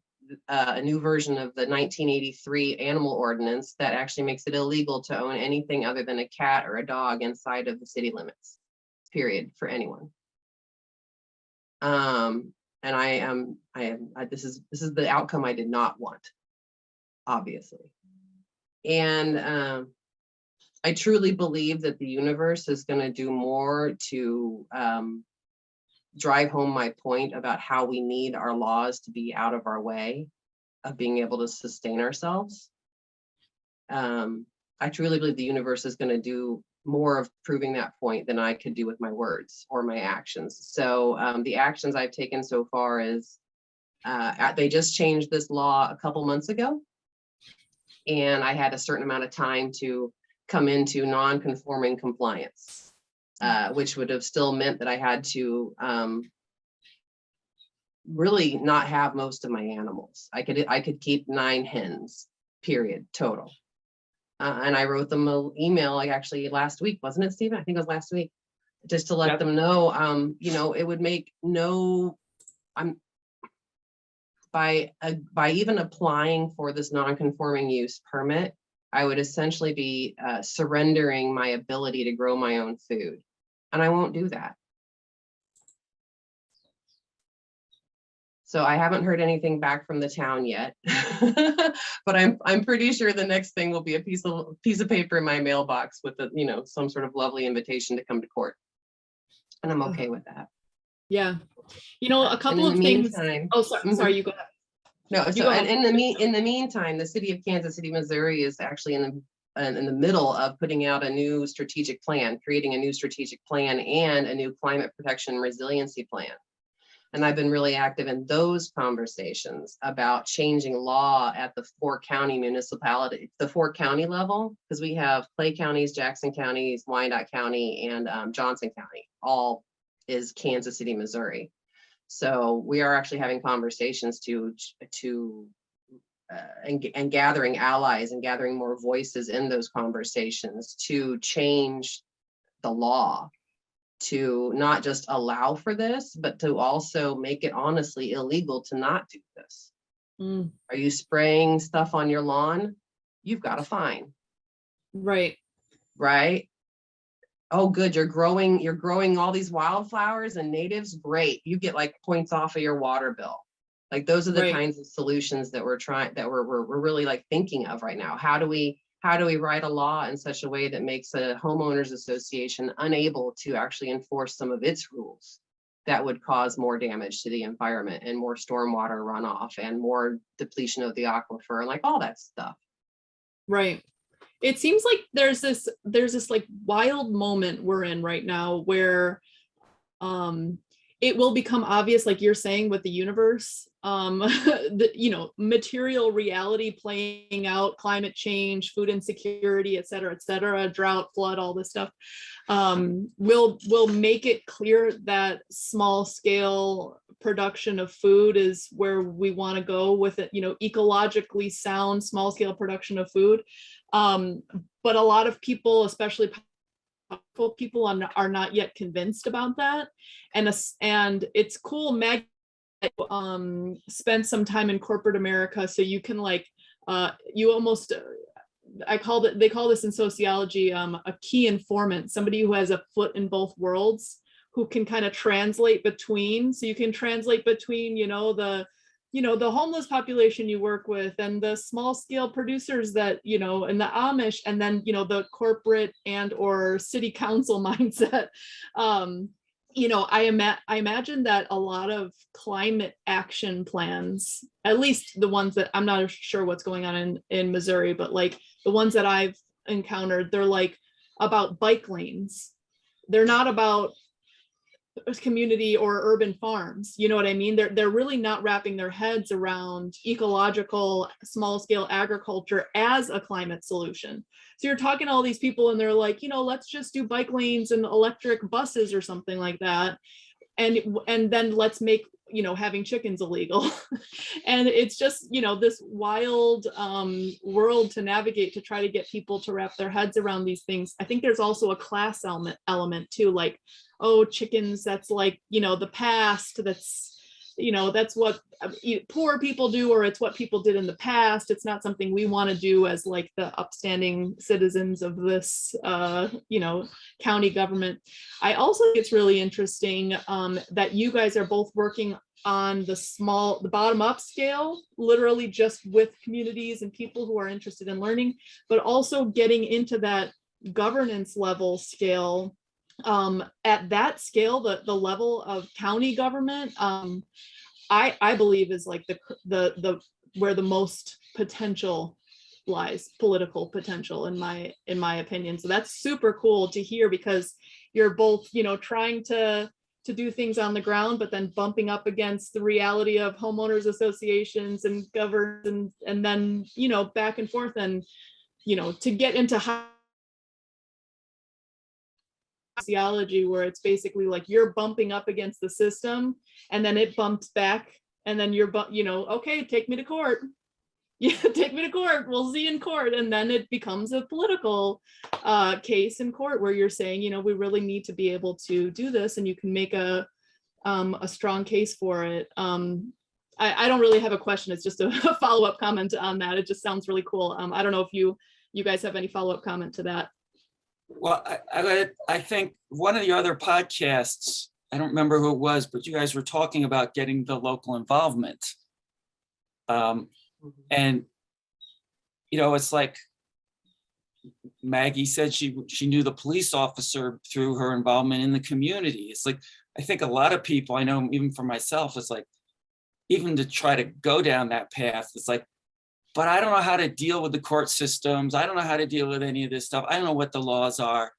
a new version of the 1983 animal ordinance that actually makes it illegal to own anything other than a cat or a dog inside of the city limits. period, for anyone. And this is the outcome I did not want, obviously. And I truly believe that the universe is going to do more to drive home my point about how we need our laws to be out of our way of being able to sustain ourselves. I truly believe the universe is going to do more of proving that point than I could do with my words or my actions. So the actions I've taken so far is they just changed this law a couple months ago, and I had a certain amount of time to come into non-conforming compliance, which would have still meant that I had to really not have most of my animals. I could keep 9 hens, period, total. And I wrote them an email, like actually last week, wasn't it, Stephen? I think it was last week, just to let them know, you know, it would make no, by even applying for this non-conforming use permit, I would essentially be surrendering my ability to grow my own food. And I won't do that. So I haven't heard anything back from the town yet, but I'm pretty sure the next thing will be a piece of paper in my mailbox with a, you know, some sort of lovely invitation to come to court. And I'm okay with that. Yeah. You know, a couple of things. Oh, sorry, you go ahead. No, so in the meantime, the city of Kansas City, Missouri is actually in the middle of putting out a new strategic plan, creating a new strategic plan and a new climate protection resiliency plan. And I've been really active in those conversations about changing law at the 4 county municipality, the 4 county level, because we have Clay counties, Jackson counties, Wyandotte County, and Johnson County, all is Kansas City, Missouri. So we are actually having conversations and gathering allies and gathering more voices in those conversations to change the law, to not just allow for this, but to also make it honestly illegal to not do this. Are you spraying stuff on your lawn? You've got a fine. Right. Oh, good. You're growing all these wildflowers and natives. Great. You get like points off of your water bill. Like those are the kinds of solutions that we're really like thinking of right now. How do we write a law in such a way that makes a homeowners association unable to actually enforce some of its rules that would cause more damage to the environment and more stormwater runoff and more depletion of the aquifer and like all that stuff. Right. It seems like there's this like wild moment we're in right now where it will become obvious, like you're saying, with the universe, you know, material reality playing out, climate change, food insecurity, et cetera, drought, flood, all this stuff, will make it clear that small scale production of food is where we want to go with it, you know, ecologically sound, small scale production of food. But a lot of people, especially powerful people, are not yet convinced about that. And it's cool, Maggie, spent some time in corporate America, so you can like, you almost, they call this in sociology a key informant, somebody who has a foot in both worlds, who can kind of translate between. So you can translate between, you know, the homeless population you work with and the small scale producers that, you know, and the Amish, and then, you know, the corporate and or city council mindset. You know, I imagine that a lot of climate action plans, at least the ones that, I'm not sure what's going on in Missouri, but like the ones that I've encountered, they're like about bike lanes. They're not about community or urban farms, you know what I mean? They're really not wrapping their heads around ecological small scale agriculture as a climate solution. So you're talking to all these people and they're like, you know, let's just do bike lanes and electric buses or something like that, and then let's make, you know, having chickens illegal. And it's just, you know, this wild world to navigate to try to get people to wrap their heads around these things. I think there's also a class element too, like, oh, chickens, that's like, you know, the past, that's, that's what poor people do, or it's what people did in the past. It's not something we want to do as like the upstanding citizens of this, county government. I also think it's really interesting that you guys are both working on the bottom up scale, literally just with communities and people who are interested in learning, but also getting into that governance level scale. At that scale, the level of county government, I believe is like the where the most potential lies, political potential in my opinion. So that's super cool to hear, because you're both, trying to do things on the ground, but then bumping up against the reality of homeowners associations and govern, and then, back and forth, and, to get into sociology, where it's basically like you're bumping up against the system, and then it bumps back, and then you're, okay, take me to court. Yeah, take me to court. We'll see in court. And then it becomes a political case in court, where you're saying, we really need to be able to do this, and you can make a strong case for it. I don't really have a question. It's just a follow-up comment on that. It just sounds really cool. I don't know if you guys have any follow-up comment to that. Well, I think one of the other podcasts, I don't remember who it was, but you guys were talking about getting the local involvement. And, it's like Maggie said she knew the police officer through her involvement in the community. It's like, I think a lot of people, I know even for myself, it's like, even to try to go down that path, it's like, but I don't know how to deal with the court systems. I don't know how to deal with any of this stuff. I don't know what the laws are.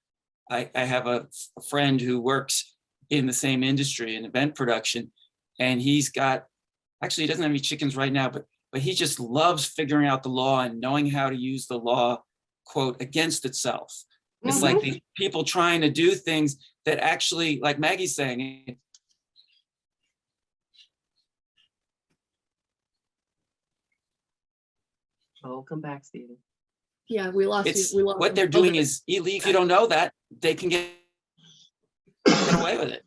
I have a friend who works in the same industry in event production, and he doesn't have any chickens right now, but he just loves figuring out the law and knowing how to use the law, quote, against itself. It's like these people trying to do things that actually, like Maggie's saying, Come back, Stephen. Yeah, we lost you. What they're doing is illegal. If you don't know that, they can get away with it.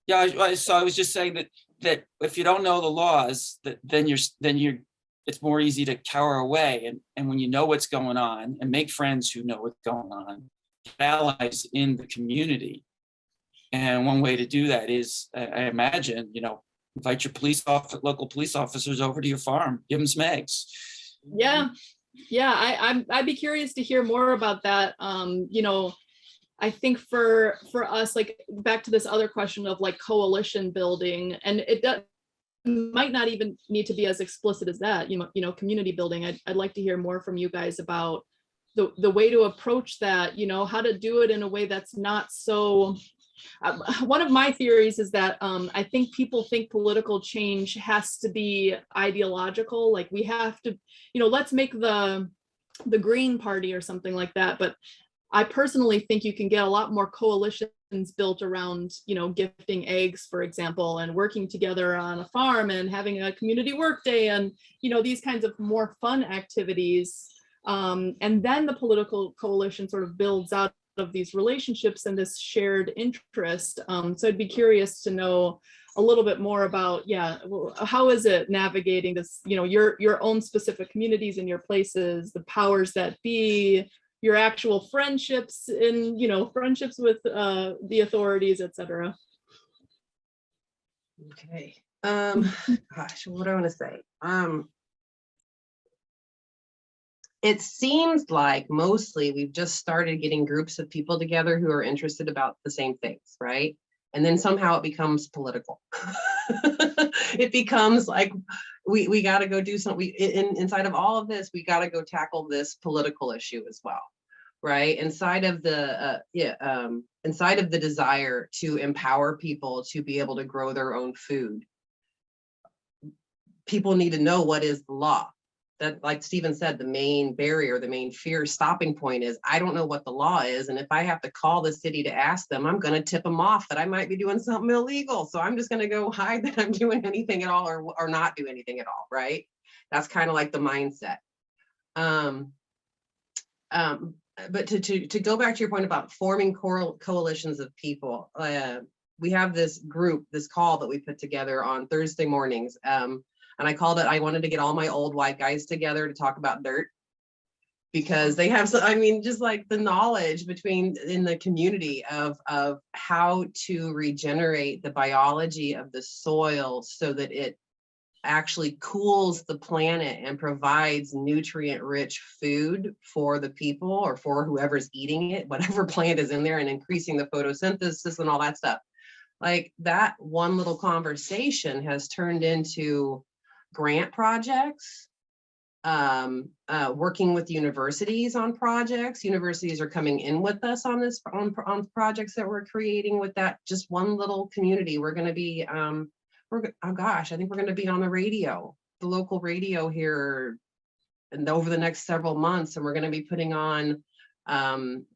Yeah, so I was just saying that if you don't know the laws, then it's more easy to cower away. And when you know what's going on and make friends who know what's going on, allies in the community. And one way to do that is, I imagine, invite your local police officers over to your farm, give them some eggs. Yeah, I'd be curious to hear more about that. I think for us, like back to this other question of like coalition building, and it might not even need to be as explicit as that, community building. I'd like to hear more from you guys about the way to approach that, how to do it in a way that's not so. One of my theories is that I think people think political change has to be ideological, like we have to, let's make the Green Party or something like that. But I personally think you can get a lot more coalitions built around, gifting eggs, for example, and working together on a farm and having a community work day and, these kinds of more fun activities. And then the political coalition sort of builds out of these relationships and this shared interest. So I'd be curious to know a little bit more about, how is it navigating this, your own specific communities and your places, the powers that be, your actual friendships and, friendships with the authorities, etc. Okay. Gosh, what do I want to say? It seems like mostly we've just started getting groups of people together who are interested about the same things, right? And then somehow it becomes political. It becomes like we got to go do something. Inside of all of this, we got to go tackle this political issue as well, right? Inside of the desire to empower people to be able to grow their own food, people need to know what is the law. That, like Stephen said, the main barrier, the main fear stopping point is, I don't know what the law is. And if I have to call the city to ask them, I'm going to tip them off that I might be doing something illegal. So I'm just going to go hide that I'm doing anything at all or not do anything at all. Right. That's kind of like the mindset. But to go back to your point about forming coalitions of people, we have this group, this call that we put together on Thursday mornings. And I called it, I wanted to get all my old white guys together to talk about dirt, because they have, I mean, just like the knowledge in the community of how to regenerate the biology of the soil so that it actually cools the planet and provides nutrient-rich food for the people or for whoever's eating it, whatever plant is in there, and increasing the photosynthesis and all that stuff. Like that one little conversation has turned into grant projects, working with universities on projects. Universities are coming in with us on this, on projects that we're creating with that just one little community. We're going to be, oh gosh, I think we're going to be on the radio, the local radio here, and over the next several months. And we're going to be putting on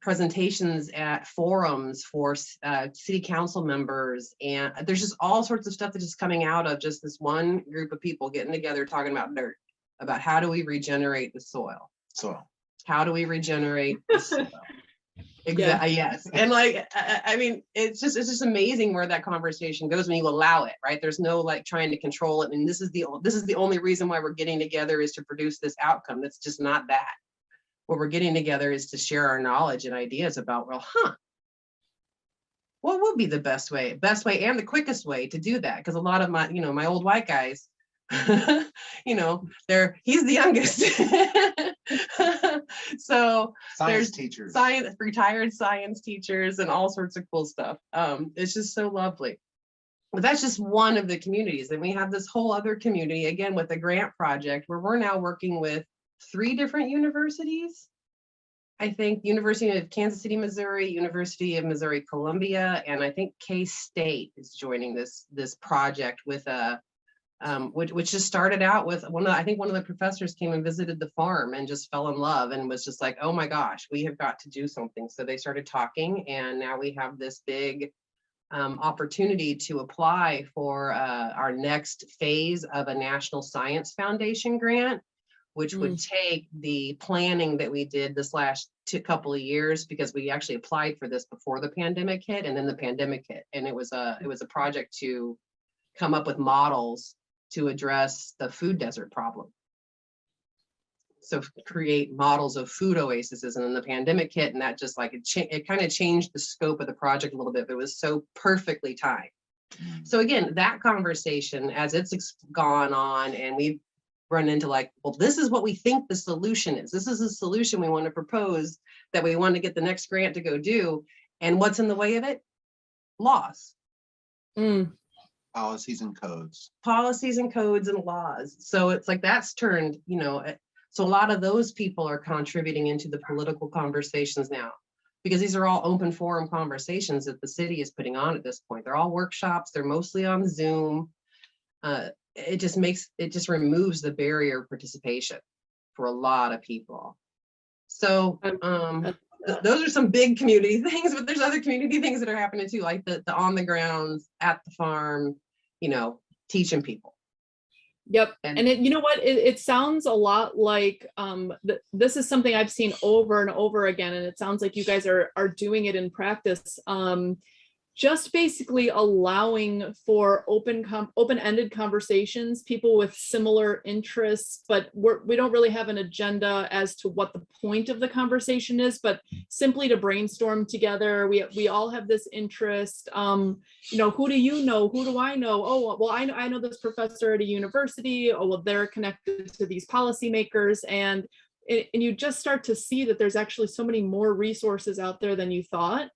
presentations at forums for city council members. And there's just all sorts of stuff that's just coming out of just this one group of people getting together, talking about dirt, about how do we regenerate the soil. How do we regenerate the soil? Exactly. Yeah. Yes. And like, I mean, it's just amazing where that conversation goes when you allow it, right? There's no like trying to control it. And this is the only reason why we're getting together, is to produce this outcome. That's just not that. What we're getting together is to share our knowledge and ideas about, well, what would be the best way and the quickest way to do that? Because a lot of my, my old white guys, he's the youngest. So there's teachers, retired science teachers and all sorts of cool stuff. It's just so lovely. But that's just one of the communities. And we have this whole other community, again, with a grant project where we're now working with 3 different universities. I think University of Kansas City, Missouri, University of Missouri, Columbia, and I think K-State is joining this project with a which just started out with I think one of the professors came and visited the farm and just fell in love and was just like, oh my gosh, we have got to do something. So they started talking, and now we have this big opportunity to apply for our next phase of a National Science Foundation grant, which would take the planning that we did this last couple of years, because we actually applied for this before the pandemic hit, and then the pandemic hit, and it was a project to come up with models to address the food desert problem. So create models of food oases, and then the pandemic hit, and that just like it kind of changed the scope of the project a little bit, but it was so perfectly timed. So again, that conversation, as it's gone on, and we've run into like, well, this is what we think the solution is. This is a solution we want to propose that we want to get the next grant to go do. And what's in the way of it? Laws. Policies and codes. Policies and codes and laws. So it's like that's turned, so a lot of those people are contributing into the political conversations now, because these are all open forum conversations that the city is putting on at this point. They're all workshops. They're mostly on Zoom. It just removes the barrier of participation for a lot of people. So those are some big community things, but there's other community things that are happening too, like the on the ground at the farm, teaching people. Yep. And it sounds a lot like this is something I've seen over and over again, and it sounds like you guys are doing it in practice. Just basically allowing for open-ended conversations, people with similar interests, but we don't really have an agenda as to what the point of the conversation is, but simply to brainstorm together. We all have this interest. Who do you know? Who do I know? Oh, well, I know this professor at a university. Oh, well, they're connected to these policymakers, and you just start to see that there's actually so many more resources out there than you thought.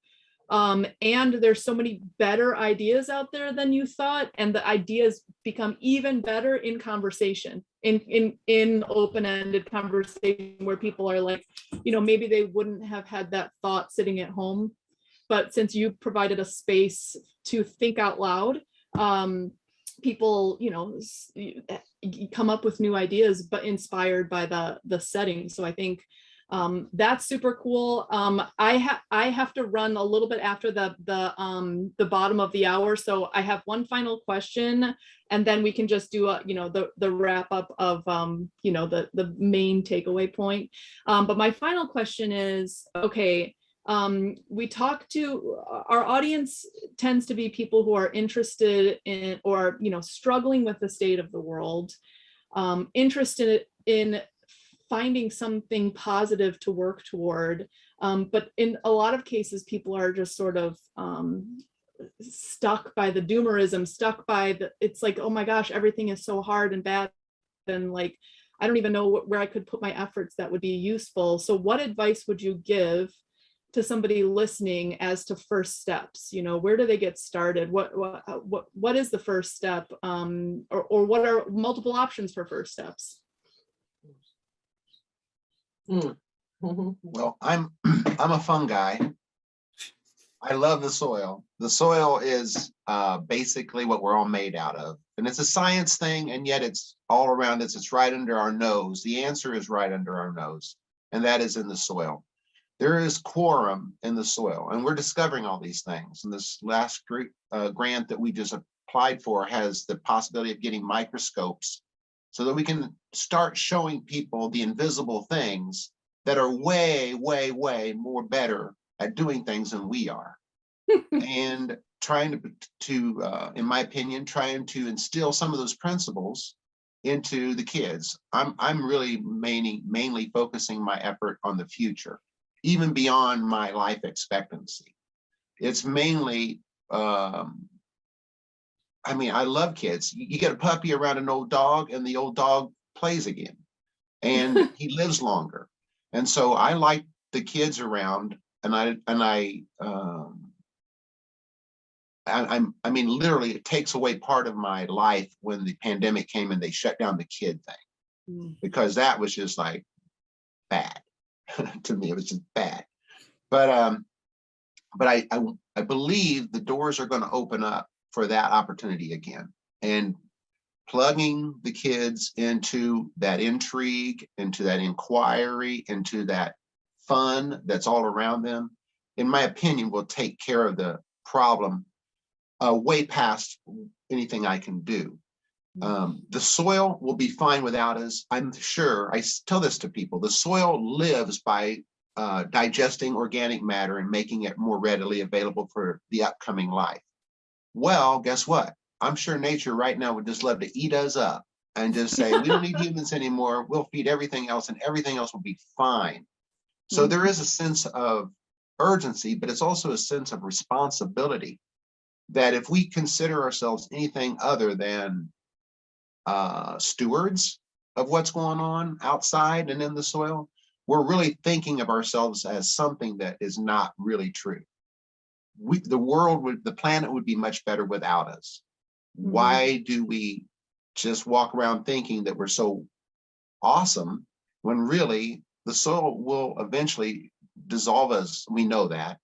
And there's so many better ideas out there than you thought, and the ideas become even better in conversation, in open-ended conversation, where people are like, maybe they wouldn't have had that thought sitting at home, but since you provided a space to think out loud, people, come up with new ideas, but inspired by the setting. So I think that's super cool. I have to run a little bit after the bottom of the hour, so I have one final question, and then we can just do the wrap up of the main takeaway point. But my final question is, okay, we talk to our audience tends to be people who are interested in, or, struggling with the state of the world, interested in finding something positive to work toward. But in a lot of cases, people are just sort of stuck by the doomerism, stuck by it's like, oh my gosh, everything is so hard and bad. And like, I don't even know where I could put my efforts that would be useful. So what advice would you give to somebody listening as to first steps? Where do they get started? What is the first step? Or what are multiple options for first steps? Well, I'm a fungi. I love the soil. The soil is basically what we're all made out of. And it's a science thing, and yet it's all around us. It's right under our nose. The answer is right under our nose, and that is in the soil. There is quorum in the soil, and we're discovering all these things. And this last grant that we just applied for has the possibility of getting microscopes so that we can start showing people the invisible things that are way, way, way more better at doing things than we are. And trying to in my opinion, trying to instill some of those principles into the kids. I'm really mainly focusing my effort on the future, even beyond my life expectancy. It's mainly, I love kids. You get a puppy around an old dog and the old dog plays again and he lives longer. And so I like the kids around, literally it takes away part of my life when the pandemic came and they shut down the kid thing, because that was just like bad. To me, it was just bad. But I believe the doors are going to open up for that opportunity again, and plugging the kids into that intrigue, into that inquiry, into that fun that's all around them, in my opinion, will take care of the problem way past anything I can do. The soil will be fine without us. I'm sure. I tell this to people. The soil lives by digesting organic matter and making it more readily available for the upcoming life. Well, guess what? I'm sure nature right now would just love to eat us up and just say, we don't need humans anymore. We'll feed everything else and everything else will be fine. So there is a sense of urgency, but it's also a sense of responsibility that if we consider ourselves anything other than stewards of what's going on outside and in the soil, we're really thinking of ourselves as something that is not really true. The planet would be much better without us. Why do we just walk around thinking that we're so awesome when really the soil will eventually dissolve us? We know that.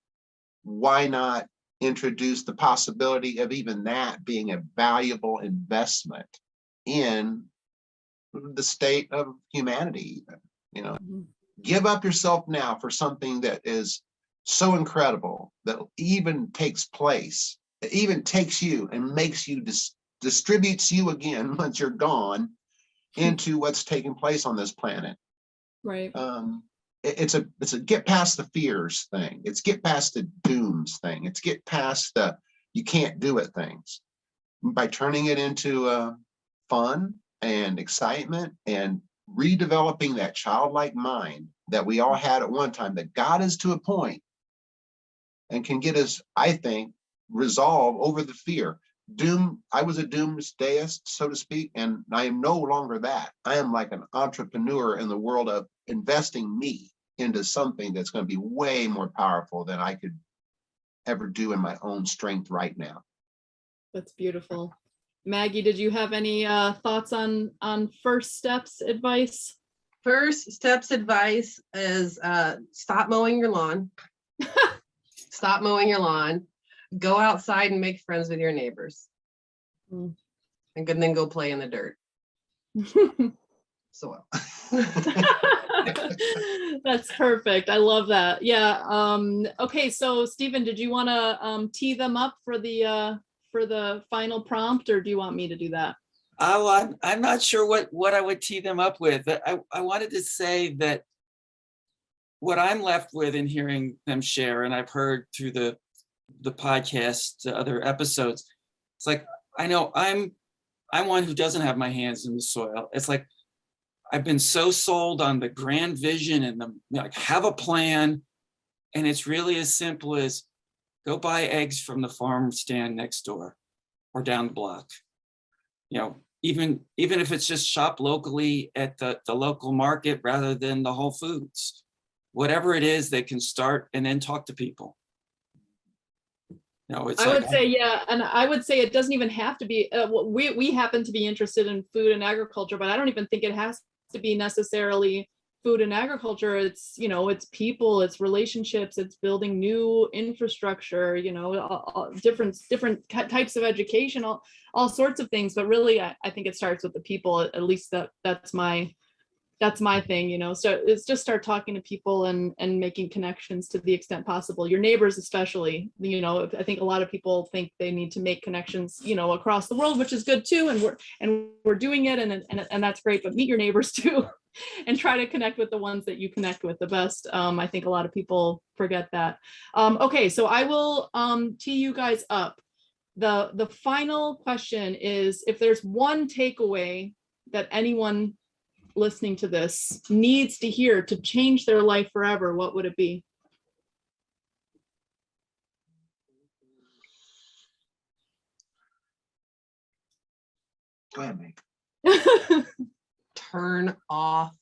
Why not introduce the possibility of even that being a valuable investment in the state of humanity? Give up yourself now for something that is so incredible, that even takes place, it even takes you and makes you distributes you again once you're gone into what's taking place on this planet. Right. It's a get past the fears thing. It's get past the dooms thing. It's get past the you can't do it things. By turning it into fun and excitement and redeveloping that childlike mind that we all had at one time, that got us to a point and can get us, I think, resolve over the fear. I was a doomsdayist, so to speak, and I am no longer that. I am like an entrepreneur in the world of investing me into something that's going to be way more powerful than I could ever do in my own strength right now. That's beautiful. Maggie, did you have any thoughts on first steps advice? First steps advice is stop mowing your lawn. Stop mowing your lawn. Go outside and make friends with your neighbors. And then go play in the dirt. Soil. That's perfect. I love that. Yeah. Okay. So Stephen, did you want to tee them up for the final prompt, or do you want me to do that? Oh, I'm not sure what I would tee them up with. I wanted to say that what I'm left with in hearing them share, and I've heard through the podcast, the other episodes, it's like, I know I'm one who doesn't have my hands in the soil. It's like, I've been so sold on the grand vision and the, like, have a plan. And it's really as simple as go buy eggs from the farm stand next door or down the block. You know, even if it's just shop locally at the local market rather than the Whole Foods. Whatever it is, they can start and then talk to people. No, it's I like, would say, yeah, and I would say it doesn't even have to be, we happen to be interested in food and agriculture, but I don't even think it has to be necessarily food and agriculture. It's, you know, it's people, it's relationships, it's building new infrastructure, you know, different types of education, all sorts of things. But really, I think it starts with the people. At least that's my thing, you know. So it's just start talking to people and making connections to the extent possible. Your neighbors, especially, you know. I think a lot of people think they need to make connections, you know, across the world, which is good too, and we're doing it, and that's great. But meet your neighbors too, and try to connect with the ones that you connect with the best. I think a lot of people forget that. Okay, so I will tee you guys up. The final question is, if there's one takeaway that anyone listening to this needs to hear to change their life forever, what would it be? Go ahead, Meg. Turn off